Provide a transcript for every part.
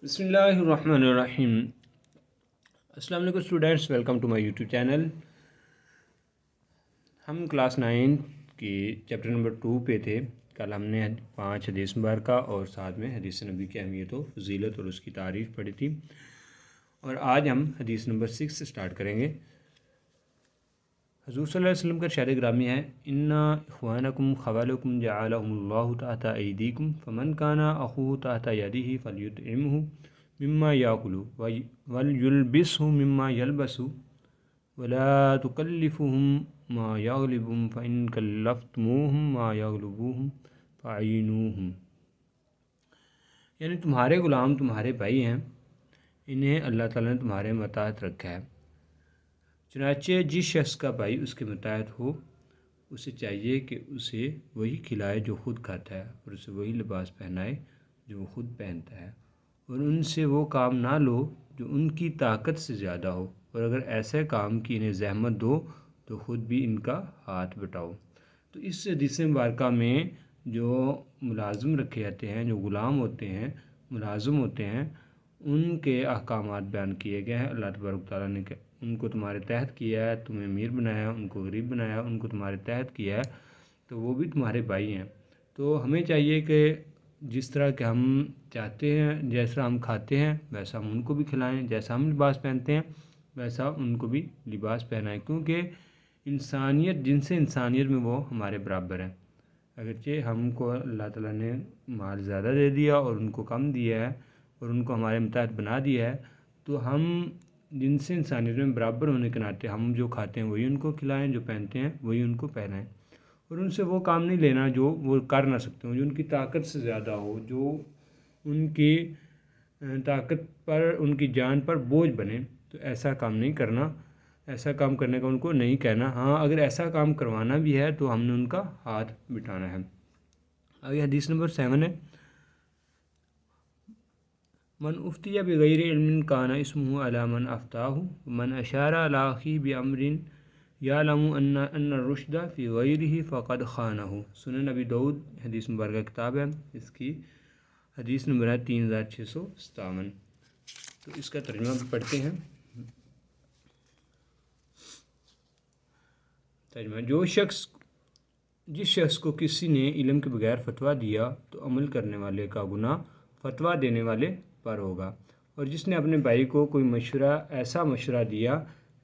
بسم اللہ الرحمن الرحیم۔ السلام علیکم students, welcome to my YouTube channel. ہم کلاس 9 کی چیپٹر نمبر 2 پہ تھے۔ کل ہم نے 5 حدیث مبارکہ اور ساتھ میں حدیث نبی کی اہمیت و فضیلت اور اس کی تعریف پڑھی تھی، اور آج ہم حدیث نمبر 6 سے سٹارٹ کریں گے۔ حضور صلی اللہ علیہ وسلم کا ارشاد گرامی ہے، انا اخوانکم خوالکم جعلهم اللہ تحت ایدیکم فمن کان اخوہ تحت یدہ فلیطعمہ مما یاکل ولیلبسہ مما یلبس ولا تکلفہم ما یغلبہم فإن کلفتموہم ما یغلبوہم فعینوہم۔ یعنی تمہارے غلام تمہارے بھائی ہیں، انہیں اللہ تعالیٰ نے تمہارے متحت رکھا ہے، چنانچہ جس شخص کا بھائی اس کے متحد ہو اسے چاہیے کہ اسے وہی کھلائے جو خود کھاتا ہے، اور اسے وہی لباس پہنائے جو وہ خود پہنتا ہے، اور ان سے وہ کام نہ لو جو ان کی طاقت سے زیادہ ہو، اور اگر ایسے کام کی انہیں زحمت دو تو خود بھی ان کا ہاتھ بٹاؤ۔ تو اس حدیث مبارکہ میں جو ملازم رکھے جاتے ہیں، جو غلام ہوتے ہیں، ملازم ہوتے ہیں، ان کے احکامات بیان کیے گئے ہیں۔ اللہ تبارک تعالیٰ نے ان کو تمہارے تحت کیا ہے، تمہیں امیر بنایا ہے، ان کو غریب بنایا ہے، ان کو تمہارے تحت کیا ہے، تو وہ بھی تمہارے بھائی ہیں۔ تو ہمیں چاہیے کہ جس طرح کہ ہم چاہتے ہیں، جیسا ہم کھاتے ہیں ویسا ہم ان کو بھی کھلائیں، جیسا ہم لباس پہنتے ہیں ویسا ان کو بھی لباس پہنائیں، کیونکہ انسانیت، جن سے انسانیت میں وہ ہمارے برابر ہیں۔ اگرچہ ہم کو اللہ تعالیٰ نے مال زیادہ دے دیا اور ان کو کم دیا ہے، اور ان کو ہمارے متحد بنا دیا ہے، تو ہم جن سے انسانیت میں برابر ہونے کے ناطے ہم جو کھاتے ہیں وہی ان کو کھلائیں، جو پہنتے ہیں وہی ان کو پہنائیں، اور ان سے وہ کام نہیں لینا جو وہ کر نہ سکتے ہوں، جو ان کی طاقت سے زیادہ ہو، جو ان کی طاقت پر، ان کی جان پر بوجھ بنے، تو ایسا کام نہیں کرنا، ایسا کام کرنے کا ان کو نہیں کہنا۔ ہاں، اگر ایسا کام کروانا بھی ہے تو ہم نے ان کا ہاتھ بٹھانا ہے۔ آگے حدیث نمبر 7 ہے، من افتی بغیر علم کان اسمہ علی من افتاہ من اشار علی اخیہ بامر یعلم ان الرشد فی غیرہ فقد خانہ۔ سنن ابی داؤد حدیث مبارکہ کتاب ہے، اس کی حدیث نمبر ہے 3657۔ تو اس کا ترجمہ بھی پڑھتے ہیں۔ ترجمہ: جس شخص کو کسی نے علم کے بغیر فتویٰ دیا تو عمل کرنے والے کا گناہ فتویٰ دینے والے پر ہوگا، اور جس نے اپنے بھائی کو کوئی ایسا مشورہ دیا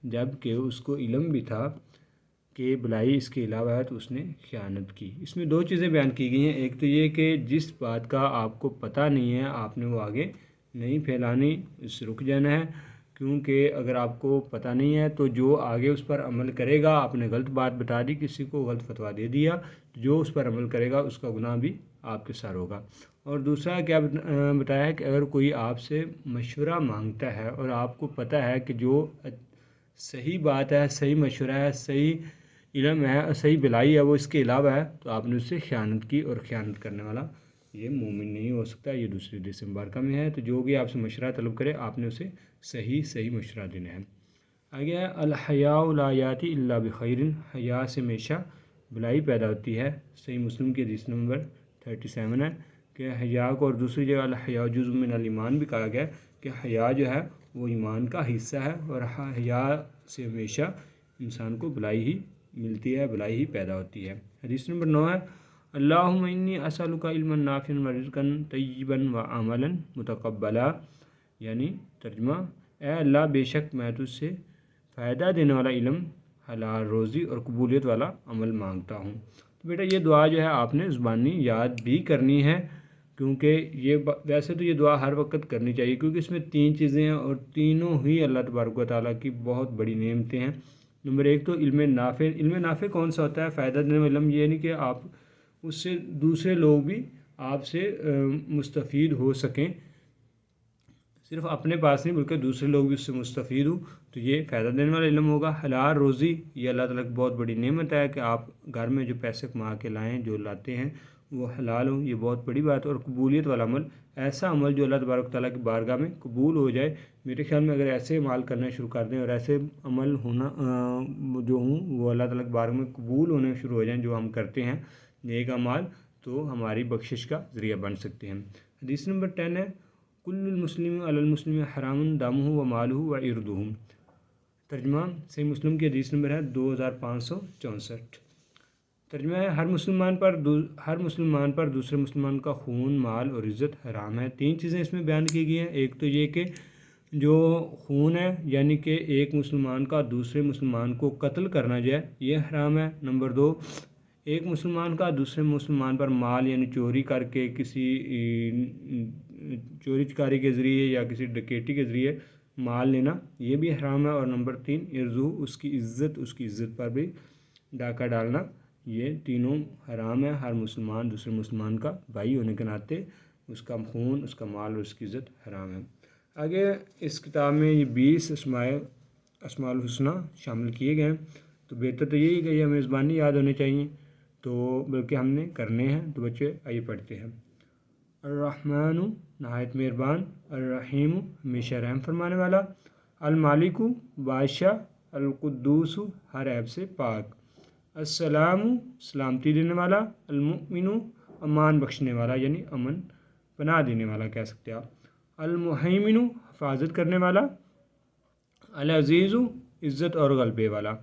جب کہ اس کو علم بھی تھا کہ بھلائی اس کے علاوہ ہے، تو اس نے خیانت کی۔ اس میں 2 چیزیں بیان کی گئی ہیں۔ ایک تو یہ کہ جس بات کا آپ کو پتہ نہیں ہے آپ نے وہ آگے نہیں پھیلانی، اس سے رک جانا ہے، کیونکہ اگر آپ کو پتہ نہیں ہے تو جو آگے اس پر عمل کرے گا، آپ نے غلط بات بتا دی، کسی کو غلط فتویٰ دے دیا، تو جو اس پر عمل کرے گا اس کا گناہ بھی آپ کے سر ہوگا۔ اور دوسرا کیا بتایا ہے کہ اگر کوئی آپ سے مشورہ مانگتا ہے اور آپ کو پتہ ہے کہ جو صحیح بات ہے، صحیح مشورہ ہے، صحیح علم ہے، صحیح بھلائی ہے، وہ اس کے علاوہ ہے، تو آپ نے اس سے خیانت کی، اور خیانت کرنے والا یہ مومن نہیں ہو سکتا۔ یہ دوسری حدیث مبارکہ میں ہے۔ تو جو بھی آپ سے مشورہ طلب کرے آپ نے اسے صحیح مشورہ دینا ہے۔ آگے ہے، الحیاء لا یاتی الا بخیر، حیا سے ہمیشہ بھلائی پیدا ہوتی ہے۔ صحیح مسلم کی حدیث نمبر 37 ہے کہ حیا کو، اور دوسری جگہ الحیاء جزء من الایمان بھی کہا گیا ہے کہ حیا جو ہے وہ ایمان کا حصہ ہے، اور حیا سے ہمیشہ انسان کو بھلائی ہی ملتی ہے، بھلائی ہی پیدا ہوتی ہے۔ حدیث نمبر 9 ہے، اللہم انی اسألک علما نافعا ورزقا طیبا وعملا متقبلا۔ یعنی ترجمہ: اے اللہ، بے شک میں تجھ سے فائدہ دینے والا علم، حلال روزی اور قبولیت والا عمل مانگتا ہوں۔ تو بیٹا یہ دعا جو ہے آپ نے زبانی یاد بھی کرنی ہے، کیونکہ ویسے تو یہ دعا ہر وقت کرنی چاہیے، کیونکہ اس میں 3 چیزیں ہیں، اور تینوں ہی اللہ تبارک و تعالیٰ کی بہت بڑی نعمتیں ہیں۔ نمبر 1 تو علم نافع۔ علم نافع کون سا ہوتا ہے؟ فائدہ دینے والا علم، یہ نہیں کہ آپ اس سے دوسرے لوگ بھی آپ سے مستفید ہو سکیں، صرف اپنے پاس نہیں بلکہ دوسرے لوگ بھی اس سے مستفید ہوں، تو یہ فائدہ دینے والا علم ہوگا۔ حلال روزی، یہ اللہ تعالیٰ کی بہت بڑی نعمت ہے کہ آپ گھر میں جو پیسے کما کے لائیں، جو لاتے ہیں وہ حلال ہوں، یہ بہت بڑی بات ہے۔ اور قبولیت والا عمل، ایسا عمل جو اللہ تبارک تعالیٰ کی بارگاہ میں قبول ہو جائے۔ میرے خیال میں اگر ایسے عمل کرنا شروع کر دیں، اور ایسے عمل ہونا جو ہوں وہ اللہ تعالیٰ کی بارگاہ میں قبول ہونے شروع ہو جائیں، جو ہم کرتے ہیں نیک اعمال، تو ہماری بخشش کا ذریعہ بن سکتے ہیں۔ حدیث نمبر 10 ہے، کل المسلم علی المسلم حرام دمہ و مالہ و عرضہ۔ ترجمہ صحیح مسلم کی حدیث نمبر ہے 2564۔ ترجمہ ہے ہر مسلمان پر دوسرے مسلمان کا خون، مال اور عزت حرام ہے۔ 3 چیزیں اس میں بیان کی گئی ہیں۔ ایک تو یہ کہ جو خون ہے یعنی کہ ایک مسلمان کا دوسرے مسلمان کو قتل کرنا جو ہے یہ حرام ہے۔ نمبر 2، ایک مسلمان کا دوسرے مسلمان پر مال یعنی چوری کر کے کسی چوری چکاری کے ذریعے یا کسی ڈکیٹی کے ذریعے مال لینا یہ بھی حرام ہے۔ اور نمبر 3، عرضہ اس کی عزت پر بھی ڈاکہ ڈالنا، یہ تینوں حرام ہے۔ ہر مسلمان دوسرے مسلمان کا بھائی ہونے کے ناطے اس کا خون، اس کا مال اور اس کی عزت حرام ہے۔ آگے اس کتاب میں یہ 20 اسماء الحسنہ شامل کیے گئے ہیں، تو بہتر تو یہی کہ یہ ہمیں زبانی یاد ہونے چاہیے، تو بلکہ ہم نے کرنے ہیں۔ تو بچے آئیے پڑھتے ہیں۔ الرحمن نہایت مہربان، الرحیم ہمیشہ رحم فرمانے والا، المالک بادشاہ، القدوس ہر عیب سے پاک، السلام سلامتی دینے والا، المؤمن امان بخشنے والا یعنی امن پناہ دینے والا کہہ سکتے آپ، المہیمن حفاظت کرنے والا، العزیز عزت اور غلبے والا،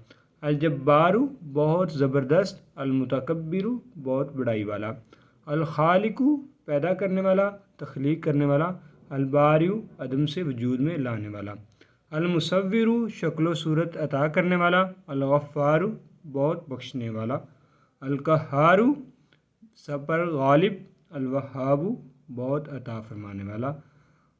الجبار بہت زبردست، المتکبر بہت بڑائی والا، الخالق پیدا کرنے والا، تخلیق کرنے والا، البارئ عدم سے وجود میں لانے والا، المصور شکل و صورت عطا کرنے والا، الغفار بہت بخشنے والا، القہار سب پر غالب، الوہاب بہت عطا فرمانے والا،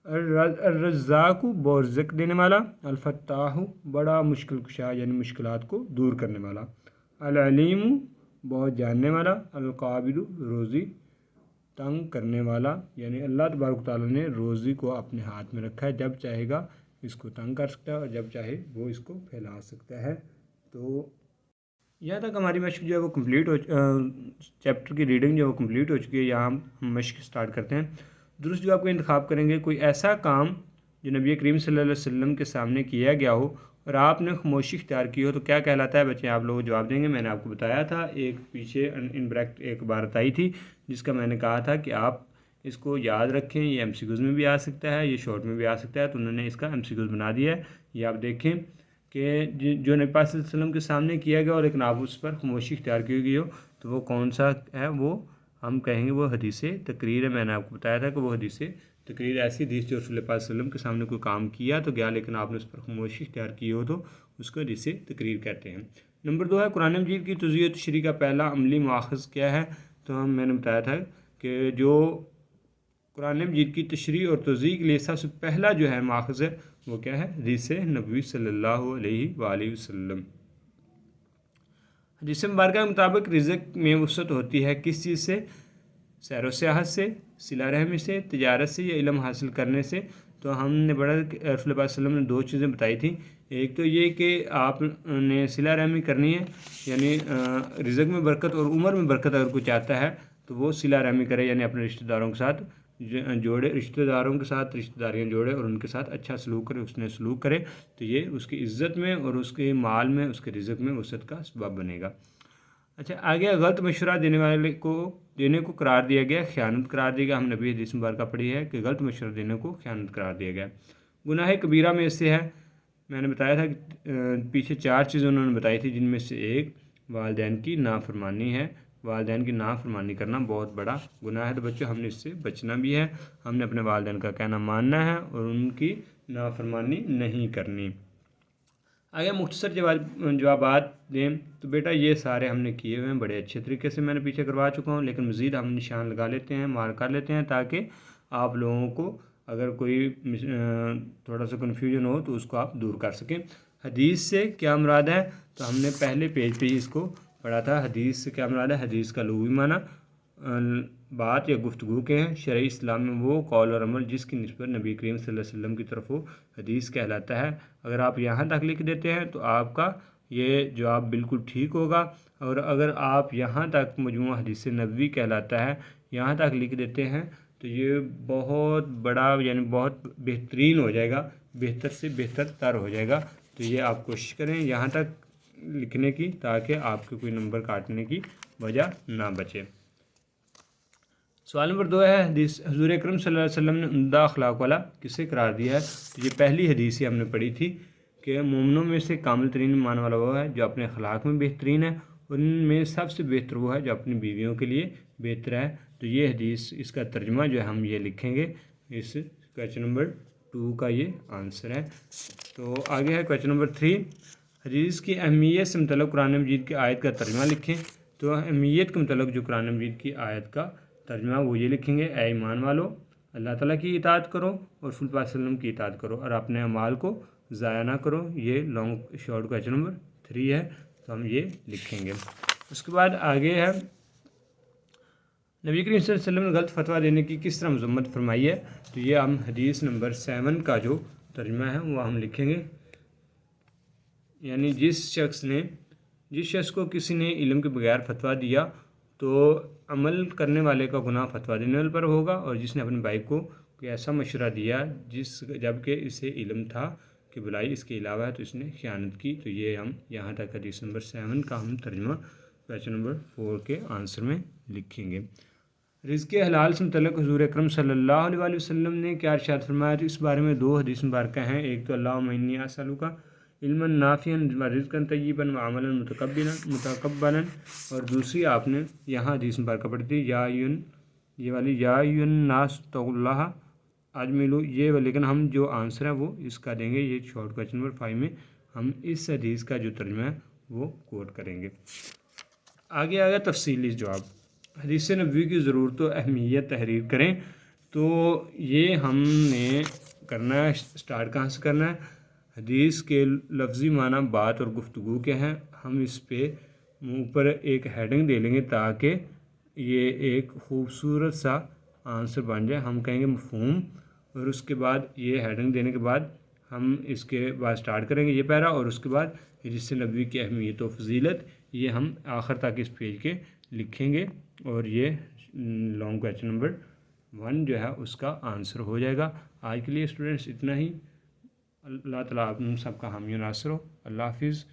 الرزاق بہت رزق دینے والا، الفتاح بڑا مشکل کشا یعنی مشکلات کو دور کرنے والا، العلیم بہت جاننے والا، القابض روزی تنگ کرنے والا، یعنی اللہ تبارک و تعالیٰ نے روزی کو اپنے ہاتھ میں رکھا ہے، جب چاہے گا اس کو تنگ کر سکتا ہے اور جب چاہے وہ اس کو پھیلا سکتا ہے۔ تو یہاں تک ہماری مشق جو ہے وہ کمپلیٹ چیپٹر کی ریڈنگ جو ہے وہ کمپلیٹ ہو چکی ہے۔ یہاں ہم مشق سٹارٹ کرتے ہیں۔ درست جواب کو انتخاب کریں گے۔ کوئی ایسا کام جو نبی کریم صلی اللہ علیہ وسلم کے سامنے کیا گیا ہو اور آپ نے خاموشی اختیار کی ہو تو کیا کہلاتا ہے؟ بچے آپ لوگ جواب دیں گے۔ میں نے آپ کو بتایا تھا، ایک پیچھے ان بریکٹ ایک عبارت آئی تھی جس کا میں نے کہا تھا کہ آپ اس کو یاد رکھیں، یہ ایم سی کیوز میں بھی آ سکتا ہے، یہ شارٹ میں بھی آ سکتا ہے، تو انہوں نے اس کا ایم سی کیوز بنا دیا ہے۔ یہ آپ دیکھیں کہ جو نبی پاک صلی اللہ علیہ وسلم کے سامنے کیا گیا اور لیکن آپ اس پر خاموشی اختیار کی گئی ہو تو وہ کون سا ہے؟ وہ ہم کہیں گے وہ حدیث تقریر ہے۔ میں نے آپ کو بتایا تھا کہ وہ حدیث تقریر ایسی حدیث جو رسول پاک صلی اللہ علیہ وسلم کے سامنے کوئی کام کیا تو گیا لیکن آپ نے اس پر خاموشی اختیار کی ہو تو اس کو حدیث تقریر کہتے ہیں۔ نمبر 2 ہے قرآن مجید کی توضیح و تشریح کا پہلا عملی ماخذ کیا ہے؟ تو میں نے بتایا تھا کہ جو قرآن مجید کی تشریح اور توضیح کے لیے سب سے پہلا جو ہے ماخذ ہے وہ کیا ہے؟ حدیث نبوی صلی اللہ علیہ وآلہ وسلم۔ حدیث مبارکہ کے مطابق رزق میں وسعت ہوتی ہے کس چیز سے؟ سیر و سیاحت سے، صلہ رحمی سے، تجارت سے یا علم حاصل کرنے سے؟ تو ہم نے بڑا رسول اللہ صلی اللہ علیہ وسلم نے 2 چیزیں بتائی تھیں۔ ایک تو یہ کہ آپ نے صلہ رحمی کرنی ہے، یعنی رزق میں برکت اور عمر میں برکت اگر کوئی چاہتا ہے تو وہ صلہ رحمی کرے، یعنی اپنے رشتہ داروں کے ساتھ جوڑے، رشتہ داروں کے ساتھ رشتہ داریاں جوڑے اور ان کے ساتھ اچھا سلوک کرے، اس نے سلوک کرے تو یہ اس کی عزت میں اور اس کے مال میں، اس کے رزق میں وسعت کا سبب بنے گا۔ اچھا آگے غلط مشورہ دینے کو قرار دیا گیا، خیانت قرار دیا گیا۔ ہم نے بھی حدیث مبارکہ پڑھی ہے کہ غلط مشورہ دینے کو خیانت قرار دیا گیا۔ گناہ کبیرہ میں سے ہے، میں نے بتایا تھا کہ پیچھے 4 چیزیں انہوں نے بتائی تھی جن میں سے ایک والدین کی نافرمانی ہے۔ والدین کی نافرمانی کرنا بہت بڑا گناہ ہے، تو بچوں ہم نے اس سے بچنا بھی ہے۔ ہم نے اپنے والدین کا کہنا ماننا ہے اور ان کی نافرمانی نہیں کرنی۔ آگے مختصر جوابات دیں تو بیٹا یہ سارے ہم نے کیے ہوئے ہیں بڑے اچھے طریقے سے، میں نے پیچھے کروا چکا ہوں، لیکن مزید ہم نشان لگا لیتے ہیں، مارک کر لیتے ہیں تاکہ آپ لوگوں کو اگر کوئی تھوڑا سا کنفیوژن ہو تو اس کو آپ دور کر سکیں۔ حدیث سے کیا مراد ہے؟ تو ہم نے پہلے پیج پہ ہی اس کو پڑھا تھا۔ حدیث سے کیا مراد ہے؟ حدیث کا لغوی معنی بات یا گفتگو کے ہیں۔ شرعی اسلام میں وہ قول اور عمل جس کی نسبت نبی کریم صلی اللہ علیہ وسلم کی طرف وہ حدیث کہلاتا ہے۔ اگر آپ یہاں تک لکھ دیتے ہیں تو آپ کا یہ جواب بالکل ٹھیک ہوگا، اور اگر آپ یہاں تک مجموعہ حدیث نبوی کہلاتا ہے یہاں تک لکھ دیتے ہیں تو یہ بہت بڑا یعنی بہت بہترین ہو جائے گا، بہتر سے بہتر تر ہو جائے گا۔ تو یہ آپ کوشش کریں یہاں تک لکھنے کی تاکہ آپ کے کوئی نمبر کاٹنے کی وجہ نہ بچے۔ سوال نمبر 2 ہے حدیث حضور اکرم صلی اللہ علیہ وسلم نے عمدہ اخلاق والا کسے قرار دیا ہے؟ تو یہ پہلی حدیث ہی ہم نے پڑھی تھی کہ مومنوں میں سے کامل ترین ایمان والا وہ ہے جو اپنے اخلاق میں بہترین ہے، اور ان میں سب سے بہتر وہ ہے جو اپنی بیویوں کے لیے بہتر ہے۔ تو یہ حدیث، اس کا ترجمہ جو ہے ہم یہ لکھیں گے، اس کویشچن نمبر 2 کا یہ آنسر ہے۔ تو آگے ہے کویشچن نمبر 3، حدیث کی اہمیت سے متعلق قرآن مجید کی آیت کا ترجمہ لکھیں۔ تو اہمیت کے متعلق جو قرآن مجید کی آیت کا ترجمہ وہ یہ لکھیں گے، اے ایمان والو، اللہ تعالیٰ کی اطاعت کرو اور رسول پاک صلی اللہ علیہ وسلم کی اطاعت کرو اور اپنے اعمال کو ضائع نہ کرو۔ یہ لانگ شارٹ کویشچن نمبر 3 ہے، تو ہم یہ لکھیں گے۔ اس کے بعد آگے ہے نبی کریم صلی اللہ علیہ وسلم نے غلط فتویٰ دینے کی کس طرح مذمت فرمائی ہے؟ تو یہ ہم حدیث نمبر 7 کا جو ترجمہ ہے وہ ہم لکھیں گے، یعنی جس شخص کو کسی نے علم کے بغیر فتویٰ دیا تو عمل کرنے والے کا گناہ فتویٰ دینے والے پر ہوگا، اور جس نے اپنے بھائی کو کوئی ایسا مشورہ دیا جبکہ اسے علم تھا کہ بلائی اس کے علاوہ ہے تو اس نے خیانت کی۔ تو یہ ہم یہاں تک حدیث نمبر 7 کا ہم ترجمہ کویشچن نمبر 4 کے آنسر میں لکھیں گے۔ رزق حلال سے متعلق حضور اکرم صلی اللہ علیہ وسلم نے کیا ارشاد فرمایا؟ تو اس بارے میں 2 حدیث مبارکہ ہیں، ایک تو اللہم انی اسألک علما نافعا ورزقا طیبا وعملا متقبلا، اور دوسری آپ نے یہاں حدیث مبارکہ پڑھی تھی یہ والی یا ایھا الناس اتقوا اللہ اجملوا، یہ لیکن ہم جو آنسر ہے وہ اس کا دیں گے، یہ شارٹ کویشچن نمبر 5 میں ہم اس حدیث کا جو ترجمہ ہے وہ کوٹ کریں گے۔ آگے آگے تفصیلی جواب، حدیث نبوی کی ضرورت و اہمیت تحریر کریں۔ تو یہ ہم نے کرنا ہے، اسٹارٹ کہاں سے کرنا ہے؟ حدیث کے لفظی معنی بات اور گفتگو کے ہیں، ہم اس پہ اوپر ایک ہیڈنگ دے لیں گے تاکہ یہ ایک خوبصورت سا آنسر بن جائے۔ ہم کہیں گے مفہوم، اور اس کے بعد یہ ہیڈنگ دینے کے بعد ہم اس کے بعد سٹارٹ کریں گے یہ پیرا، اور اس کے بعد حدیث نبوی کی اہمیت و فضیلت یہ ہم آخر تک اس پیج کے لکھیں گے، اور یہ لانگ کویشچن نمبر 1 جو ہے اس کا آنسر ہو جائے گا۔ آج کے لیے اسٹوڈنٹس اتنا ہی۔ اللہ تعالیٰ آپ سب کا حامی و ناصر ہو۔ اللہ حافظ۔